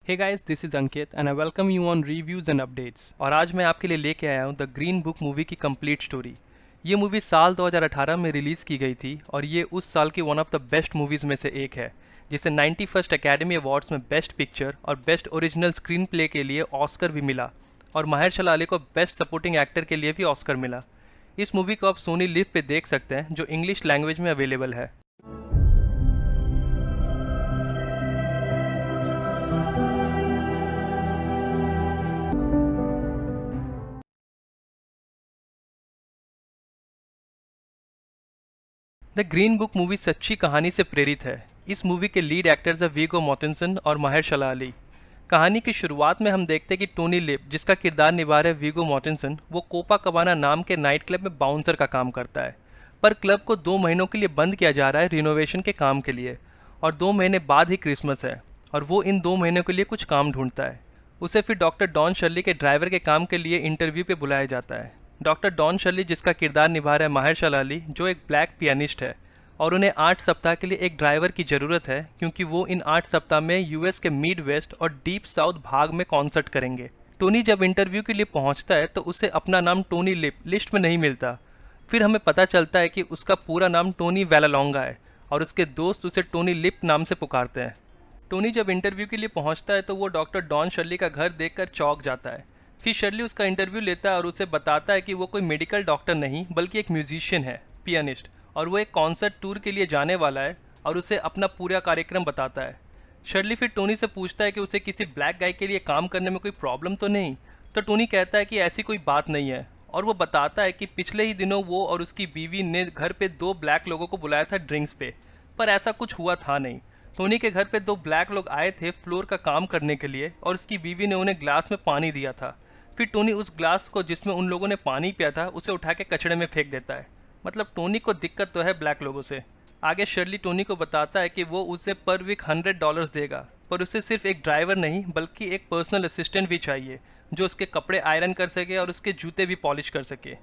Hey guys, this is Ankit and I welcome you on reviews and updates. और आज मैं आपके लिए लेके आया हूँ द ग्रीन बुक मूवी की कंप्लीट स्टोरी। ये मूवी साल 2018 में रिलीज़ की गई थी और ये उस साल की one of the best movies में से एक है, जिसे 91st एकेडमी अवार्ड्स में बेस्ट पिक्चर और बेस्ट ओरिजिनल स्क्रीन प्ले के लिए ऑस्कर भी मिला और महेरशाला अली को बेस्ट सपोर्टिंग एक्टर के लिए भी ऑस्कर मिला। इस मूवी को आप सोनी लिव पे देख सकते हैं, जो इंग्लिश लैंग्वेज में अवेलेबल है। द ग्रीन बुक मूवी सच्ची कहानी से प्रेरित है। इस मूवी के लीड एक्टर्स हैं वीगो मोर्टेंसन और महेरशाला अली। कहानी की शुरुआत में हम देखते हैं कि टोनी लिप, जिसका किरदार निभा रहे वीगो मोर्टेंसन, वो कोपा कबाना नाम के नाइट क्लब में बाउंसर का काम करता है। पर क्लब को 2 महीनों के लिए बंद किया जा रहा है रिनोवेशन के काम के लिए, और 2 महीने बाद ही क्रिसमस है और वो इन 2 महीनों के लिए कुछ काम ढूंढता है। उसे फिर डॉक्टर डॉन शर्ली के ड्राइवर के काम के लिए इंटरव्यू पे बुलाया जाता है। डॉक्टर डॉन शर्ली, जिसका किरदार निभा रहा है महेरशाला अली, जो एक ब्लैक पियानिस्ट है, और उन्हें 8 सप्ताह के लिए एक ड्राइवर की ज़रूरत है क्योंकि वो इन 8 सप्ताह में यूएस के मिड वेस्ट और डीप साउथ भाग में कॉन्सर्ट करेंगे। टोनी जब इंटरव्यू के लिए पहुंचता है तो उसे अपना नाम टोनी लिप लिस्ट में नहीं मिलता। फिर हमें पता चलता है कि उसका पूरा नाम टोनी वेलालोंगा है और उसके दोस्त उसे टोनी लिप नाम से पुकारते हैं। टोनी जब इंटरव्यू के लिए पहुंचता है तो वो डॉक्टर डॉन शर्ली का घर देखकर चौंक जाता है। फिर शर्ली उसका इंटरव्यू लेता है और उसे बताता है कि वो कोई मेडिकल डॉक्टर नहीं बल्कि एक म्यूजिशियन है, पियानिस्ट, और वो एक कॉन्सर्ट टूर के लिए जाने वाला है और उसे अपना पूरा कार्यक्रम बताता है। शर्ली फिर टोनी से पूछता है कि उसे किसी ब्लैक गाय के लिए काम करने में कोई प्रॉब्लम तो नहीं। तो टोनी कहता है कि ऐसी कोई बात नहीं है, और वो बताता है कि पिछले ही दिनों वो और उसकी बीवी ने घर पे 2 ब्लैक लोगों को बुलाया था ड्रिंक्स पे, पर ऐसा कुछ हुआ था नहीं। टोनी के घर पे 2 ब्लैक लोग आए थे फ्लोर का काम करने के लिए और उसकी बीवी ने उन्हें ग्लास में पानी दिया था। फिर टोनी उस ग्लास को जिसमें उन लोगों ने पानी पिया था उसे उठा के कचड़े में फेंक देता है। मतलब टोनी को दिक्कत तो है ब्लैक लोगों से। आगे शर्ली टोनी को बताता है कि वो उसे पर वीक $100 देगा, पर उसे सिर्फ एक ड्राइवर नहीं बल्कि एक पर्सनल असिस्टेंट भी चाहिए जो उसके कपड़े आयरन कर सके और उसके जूते भी पॉलिश कर सके।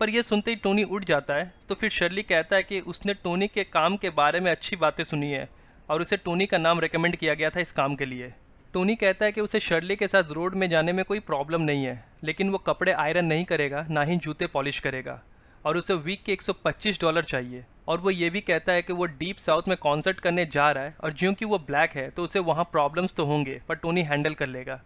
पर यह सुनते ही टोनी उठ जाता है। तो फिर शर्ली कहता है कि उसने टोनी के काम के बारे में अच्छी बातें सुनी है और उसे टोनी का नाम रेकमेंड किया गया था इस काम के लिए। टोनी कहता है कि उसे शर्ली के साथ रोड में जाने में कोई प्रॉब्लम नहीं है, लेकिन वो कपड़े आयरन नहीं करेगा, ना ही जूते पॉलिश करेगा, और उसे वीक के $125 चाहिए। और वो ये भी कहता है कि वो डीप साउथ में कॉन्सर्ट करने जा रहा है और ज्योंकि वो ब्लैक है तो उसे वहाँ प्रॉब्लम्स तो होंगे, पर टोनी हैंडल कर लेगा।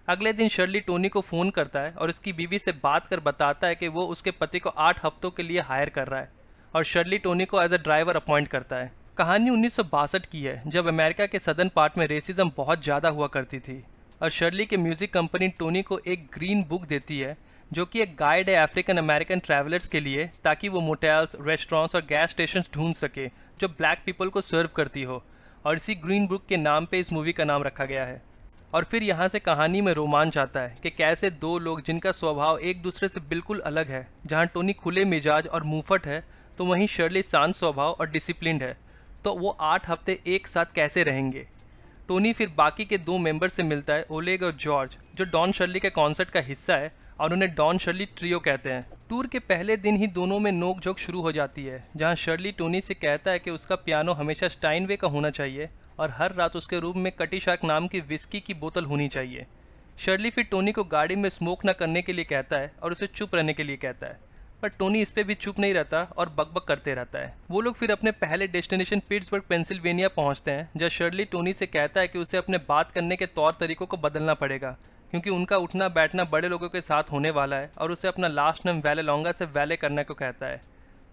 अगले दिन शर्ली टोनी को फ़ोन करता है और उसकी बीवी से बात कर बताता है कि वो उसके पति को 8 हफ्तों के लिए हायर कर रहा है और शर्ली टोनी को एज अ ड्राइवर अपॉइंट करता है। कहानी 1962 की है, जब अमेरिका के सदर्न पार्ट में रेसिज्म बहुत ज़्यादा हुआ करती थी, और शर्ली के म्यूज़िक कंपनी टोनी को एक ग्रीन बुक देती है जो कि एक गाइड है अफ्रीकन अमेरिकन ट्रैवलर्स के लिए, ताकि वो मोटेल्स, रेस्टोरेंट्स और गैस स्टेशन ढूंढ सके जो ब्लैक पीपल को सर्व करती हो, और इसी ग्रीन बुक के नाम पे इस मूवी का नाम रखा गया है। और फिर यहाँ से कहानी में रोमांच आता है कि कैसे 2 लोग जिनका स्वभाव एक दूसरे से बिल्कुल अलग है, जहाँ टोनी खुले मिजाज और मुंहफट है तो वहीं शर्ली शांत स्वभाव और डिसिप्लिन्ड है, तो वो 8 हफ्ते एक साथ कैसे रहेंगे। टोनी फिर बाकी के 2 मेंबर से मिलता है, ओलेग और जॉर्ज, जो डॉन शर्ली के कॉन्सर्ट का हिस्सा है और उन्हें डॉन शर्ली ट्रियो कहते हैं। टूर के पहले दिन ही दोनों में नोक झोंक शुरू हो जाती है, जहां शर्ली टोनी से कहता है कि उसका पियानो हमेशा स्टाइनवे का होना चाहिए और हर रात उसके रूम में कटी शार्क नाम की विस्की की बोतल होनी चाहिए। शर्ली फिर टोनी को गाड़ी में स्मोक न करने के लिए कहता है और उसे चुप रहने के लिए कहता है, पर टोनी इस पे भी चुप नहीं रहता और बकबक करते रहता है। वो लोग फिर अपने पहले डेस्टिनेशन पिट्सबर्ग पेंसिल्वेनिया पहुंचते हैं, जहाँ शर्ली टोनी से कहता है कि उसे अपने बात करने के तौर तरीकों को बदलना पड़ेगा क्योंकि उनका उठना बैठना बड़े लोगों के साथ होने वाला है, और उसे अपना लास्ट नेम वेलालोंगा से वैले करने को कहता है।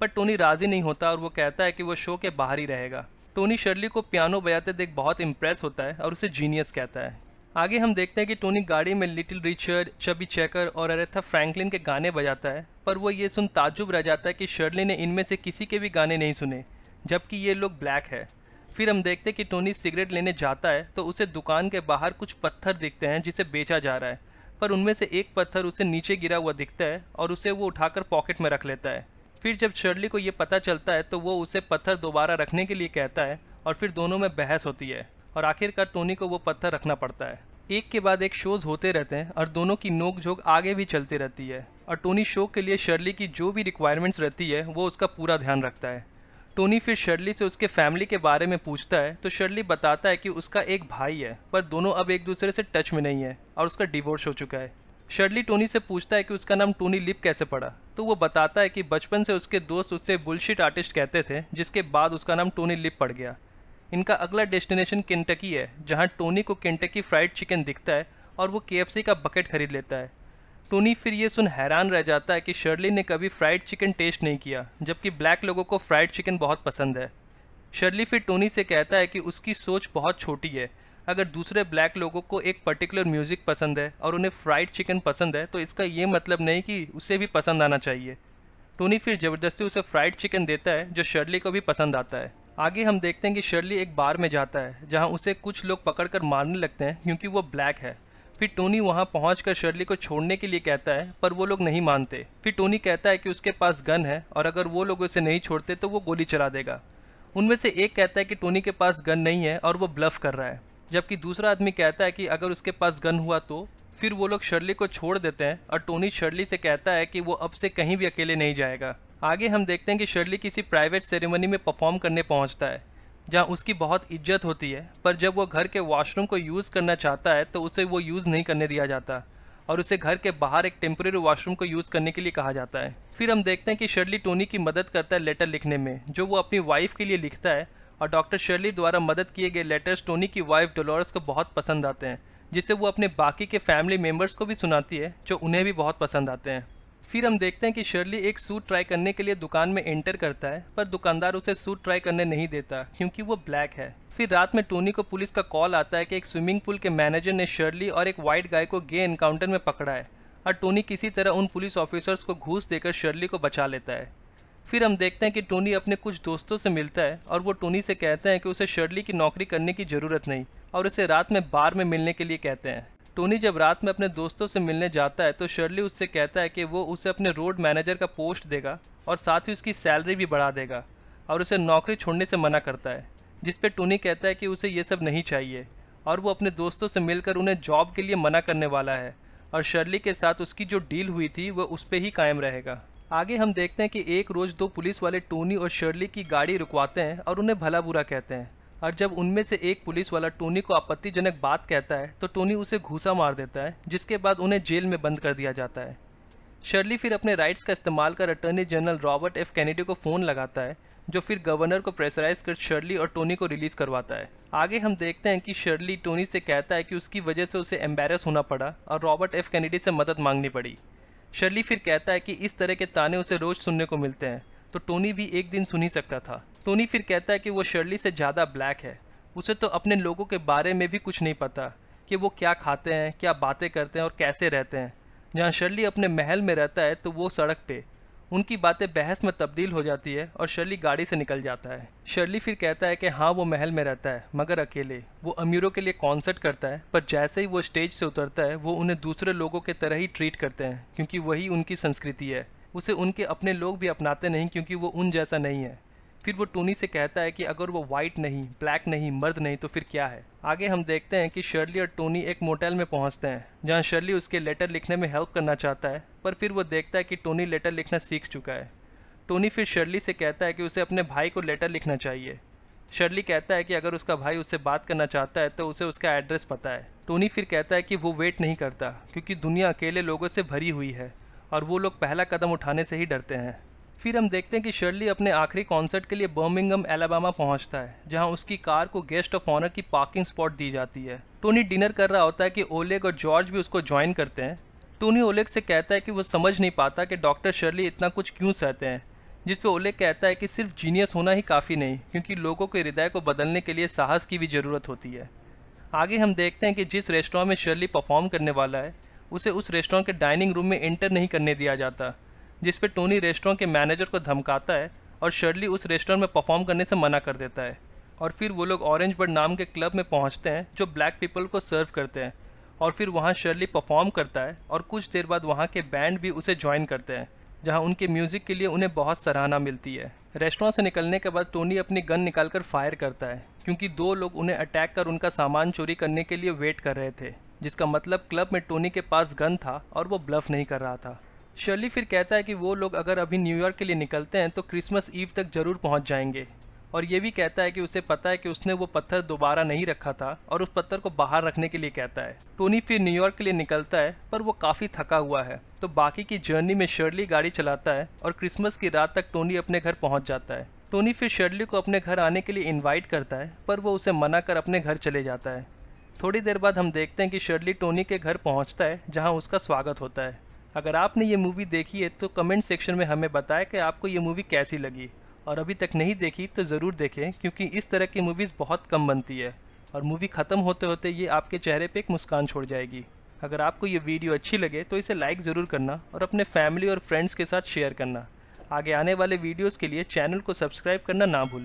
पर टोनी राज़ी नहीं होता और वो कहता है कि वो शो के बाहर ही रहेगा। टोनी शर्ली को पियानो बजाते देख बहुत इम्प्रेस होता है और उसे जीनियस कहता है। आगे हम देखते हैं कि टोनी गाड़ी में लिटिल रिचर्ड, चबी चेकर और अरेथा फ्रैंकलिन के गाने बजाता है, पर वो ये सुन ताज्जुब रह जाता है कि शर्ली ने इनमें से किसी के भी गाने नहीं सुने, जबकि ये लोग ब्लैक है। फिर हम देखते हैं कि टोनी सिगरेट लेने जाता है तो उसे दुकान के बाहर कुछ पत्थर दिखते हैं जिसे बेचा जा रहा है, पर उनमें से एक पत्थर उसे नीचे गिरा हुआ दिखता है और उसे वो उठाकर पॉकेट में रख लेता है। फिर जब शर्ली को ये पता चलता है तो वो उसे पत्थर दोबारा रखने के लिए कहता है और फिर दोनों में बहस होती है और आखिरकार टोनी को वो पत्थर रखना पड़ता है। एक के बाद एक शोज़ होते रहते हैं और दोनों की नोक झोंक आगे भी चलती रहती है, और टोनी शो के लिए शर्ली की जो भी रिक्वायरमेंट्स रहती है वो उसका पूरा ध्यान रखता है। टोनी फिर शर्ली से उसके फैमिली के बारे में पूछता है तो शर्ली बताता है कि उसका एक भाई है पर दोनों अब एक दूसरे से टच में नहीं है और उसका डिवोर्स हो चुका है। शर्ली टोनी से पूछता है कि उसका नाम टोनी लिप कैसे पड़ा, तो वो बताता है कि बचपन से उसके दोस्त उससे बुलशिट आर्टिस्ट कहते थे, जिसके बाद उसका नाम टोनी लिप पड़ गया। इनका अगला डेस्टिनेशन केंटकी है, जहां टोनी को केंटकी फ्राइड चिकन दिखता है और वो केएफसी का बकेट खरीद लेता है। टोनी फिर ये सुन हैरान रह जाता है कि शर्ली ने कभी फ्राइड चिकन टेस्ट नहीं किया, जबकि ब्लैक लोगों को फ्राइड चिकन बहुत पसंद है। शर्ली फिर टोनी से कहता है कि उसकी सोच बहुत छोटी है। अगर दूसरे ब्लैक लोगों को एक पर्टिकुलर म्यूज़िक पसंद है और उन्हें फ्राइड चिकन पसंद है तो इसका ये मतलब नहीं कि उसे भी पसंद आना चाहिए। टोनी फिर ज़बरदस्ती उसे फ्राइड चिकन देता है जो शर्ली को भी पसंद आता है। आगे हम देखते हैं कि शर्ली एक बार में जाता है जहां उसे कुछ लोग पकड़कर मारने लगते हैं क्योंकि वो ब्लैक है। फिर टोनी वहां पहुंचकर शर्ली को छोड़ने के लिए कहता है पर वो लोग नहीं मानते। फिर टोनी कहता है कि उसके पास गन है और अगर वो लोग उसे नहीं छोड़ते तो वो गोली चला देगा। उनमें से एक कहता है कि टोनी के पास गन नहीं है और वो ब्लफ कर रहा है, जबकि दूसरा आदमी कहता है कि अगर उसके पास गन हुआ तो। फिर वो लोग शर्ली को छोड़ देते हैं और टोनी शर्ली से कहता है कि वो अब से कहीं भी अकेले नहीं जाएगा। आगे हम देखते हैं कि शर्ली किसी प्राइवेट सेरेमनी में परफॉर्म करने पहुंचता है जहां उसकी बहुत इज्जत होती है, पर जब वो घर के वॉशरूम को यूज़ करना चाहता है तो उसे वो यूज़ नहीं करने दिया जाता और उसे घर के बाहर एक टेम्परेरी वॉशरूम को यूज़ करने के लिए कहा जाता है। फिर हम देखते हैं कि शर्ली टोनी की मदद करता है लेटर लिखने में, जो वो अपनी वाइफ के लिए लिखता है, और डॉक्टर शर्ली द्वारा मदद किए गए लेटर्स टोनी की वाइफ डोलोरस को बहुत पसंद आते हैं, जिससे वो अपने बाकी के फैमिली मेम्बर्स को भी सुनाती है जो उन्हें भी बहुत पसंद आते हैं। फिर हम देखते हैं कि शर्ली एक सूट ट्राई करने के लिए दुकान में एंटर करता है, पर दुकानदार उसे सूट ट्राई करने नहीं देता क्योंकि वो ब्लैक है। फिर रात में टोनी को पुलिस का कॉल आता है कि एक स्विमिंग पूल के मैनेजर ने शर्ली और एक वाइट गाय को गे एनकाउंटर में पकड़ा है, और टोनी किसी तरह उन पुलिस ऑफिसर्स को घूस देकर शर्ली को बचा लेता है। फिर हम देखते हैं कि टोनी अपने कुछ दोस्तों से मिलता है और वो टोनी से कहते हैं कि उसे शर्ली की नौकरी करने की ज़रूरत नहीं और उसे रात में बार में मिलने के लिए कहते हैं। टोनी जब रात में अपने दोस्तों से मिलने जाता है तो शर्ली उससे कहता है कि वो उसे अपने रोड मैनेजर का पोस्ट देगा और साथ ही उसकी सैलरी भी बढ़ा देगा, और उसे नौकरी छोड़ने से मना करता है, जिस पे टोनी कहता है कि उसे ये सब नहीं चाहिए और वो अपने दोस्तों से मिलकर उन्हें जॉब के लिए मना करने वाला है और शर्ली के साथ उसकी जो डील हुई थी वो उस पर ही कायम रहेगा। आगे हम देखते हैं कि एक रोज़ दो पुलिस वाले टोनी और शर्ली की गाड़ी रुकवाते हैं और उन्हें भला बुरा कहते हैं, और जब उनमें से एक पुलिस वाला टोनी को आपत्तिजनक बात कहता है तो टोनी उसे घूसा मार देता है, जिसके बाद उन्हें जेल में बंद कर दिया जाता है। शर्ली फिर अपने राइट्स का इस्तेमाल कर attorney general Robert F Kennedy को फ़ोन लगाता है, जो फिर गवर्नर को प्रेशराइज कर शर्ली और टोनी को रिलीज़ करवाता है। आगे हम देखते हैं कि शर्ली टोनी से कहता है कि उसकी वजह से उसे एम्बेरस होना पड़ा और रॉबर्ट एफ कैनेडी से मदद मांगनी पड़ी। शर्ली फिर कहता है कि इस तरह के ताने उसे रोज़ सुनने को मिलते हैं, तो टोनी भी एक दिन सुन ही सकता था। टोनी फिर कहता है कि वो शर्ली से ज़्यादा ब्लैक है, उसे तो अपने लोगों के बारे में भी कुछ नहीं पता कि वो क्या खाते हैं, क्या बातें करते हैं और कैसे रहते हैं। जहाँ शर्ली अपने महल में रहता है तो वो सड़क पे उनकी बातें बहस में तब्दील हो जाती है और शर्ली गाड़ी से निकल जाता है। शर्ली फिर कहता है कि हाँ वो महल में रहता है मगर अकेले। वो अमीरों के लिए कॉन्सर्ट करता है, पर जैसे ही वो स्टेज से उतरता है वो उन्हें दूसरे लोगों के तरह ही ट्रीट करते हैं क्योंकि वही उनकी संस्कृति है। उसे उनके अपने लोग भी अपनाते नहीं क्योंकि वो उन जैसा नहीं है। फिर वो टोनी से कहता है कि अगर वो वाइट नहीं, ब्लैक नहीं, मर्द नहीं तो फिर क्या है। आगे हम देखते हैं कि शर्ली और टोनी एक मोटेल में पहुंचते हैं जहां शर्ली उसके लेटर लिखने में हेल्प करना चाहता है, पर फिर वो देखता है कि टोनी लेटर लिखना सीख चुका है। टोनी फिर शर्ली से कहता है कि उसे अपने भाई को लेटर लिखना चाहिए। शर्ली कहता है कि अगर उसका भाई उससे बात करना चाहता है तो उसे उसका एड्रेस पता है। टोनी फिर कहता है कि वो वेट नहीं करता क्योंकि दुनिया अकेले लोगों से भरी हुई है और वो लोग पहला कदम उठाने से ही डरते हैं। फिर हम देखते हैं कि शर्ली अपने आखिरी कॉन्सर्ट के लिए बर्मिंघम एलाबामा पहुंचता है, जहां उसकी कार को गेस्ट ऑफ ऑनर की पार्किंग स्पॉट दी जाती है। टोनी डिनर कर रहा होता है कि ओलेग और जॉर्ज भी उसको ज्वाइन करते हैं। टोनी ओलेग से कहता है कि वो समझ नहीं पाता कि डॉक्टर शर्ली इतना कुछ क्यों सहते हैं, जिस पे ओलेग कहता है कि सिर्फ जीनियस होना ही काफ़ी नहीं क्योंकि लोगों के हृदय को बदलने के लिए साहस की भी ज़रूरत होती है। आगे हम देखते हैं कि जिस रेस्टोरेंट में शर्ली परफॉर्म करने वाला है उसे उस रेस्टोरेंट के डाइनिंग रूम में एंटर नहीं करने दिया जाता, जिस पे टोनी रेस्टोरेंट के मैनेजर को धमकाता है और शर्ली उस रेस्टोरेंट में परफॉर्म करने से मना कर देता है। और फिर वो लोग ऑरेंज बर्ड नाम के क्लब में पहुंचते हैं जो ब्लैक पीपल को सर्व करते हैं, और फिर वहां शर्ली परफॉर्म करता है और कुछ देर बाद वहां के बैंड भी उसे ज्वाइन करते हैं, जहां उनके म्यूज़िक के लिए उन्हें बहुत सराहना मिलती है। रेस्टोरेंट से निकलने के बाद टोनी अपनी गन निकालकर फायर करता है क्योंकि दो लोग उन्हें अटैक कर उनका सामान चोरी करने के लिए वेट कर रहे थे, जिसका मतलब क्लब में टोनी के पास गन था और वो ब्लफ नहीं कर रहा था। शर्ली फिर कहता है कि वो लोग अगर अभी न्यूयॉर्क के लिए निकलते हैं तो क्रिसमस ईव तक ज़रूर पहुंच जाएंगे। और ये भी कहता है कि उसे पता है कि उसने वो पत्थर दोबारा नहीं रखा था और उस पत्थर को बाहर रखने के लिए कहता है। टोनी फिर न्यूयॉर्क के लिए निकलता है पर वो काफ़ी थका हुआ है, तो बाकी की जर्नी में शर्ली गाड़ी चलाता है और क्रिसमस की रात तक टोनी अपने घर पहुंच जाता है। टोनी फिर शर्ली को अपने घर आने के लिए इन्वाइट करता है पर वो उसे मना कर अपने घर चले जाता है। थोड़ी देर बाद हम देखते हैं कि शर्ली टोनी के घर पहुंचता है जहां उसका स्वागत होता है। अगर आपने ये मूवी देखी है तो कमेंट सेक्शन में हमें बताएं कि आपको ये मूवी कैसी लगी, और अभी तक नहीं देखी तो ज़रूर देखें क्योंकि इस तरह की मूवीज़ बहुत कम बनती है और मूवी ख़त्म होते होते ये आपके चेहरे पे एक मुस्कान छोड़ जाएगी। अगर आपको ये वीडियो अच्छी लगे तो इसे लाइक ज़रूर करना और अपने फैमिली और फ्रेंड्स के साथ शेयर करना। आगे आने वाले वीडियोज़ के लिए चैनल को सब्सक्राइब करना ना भूलें।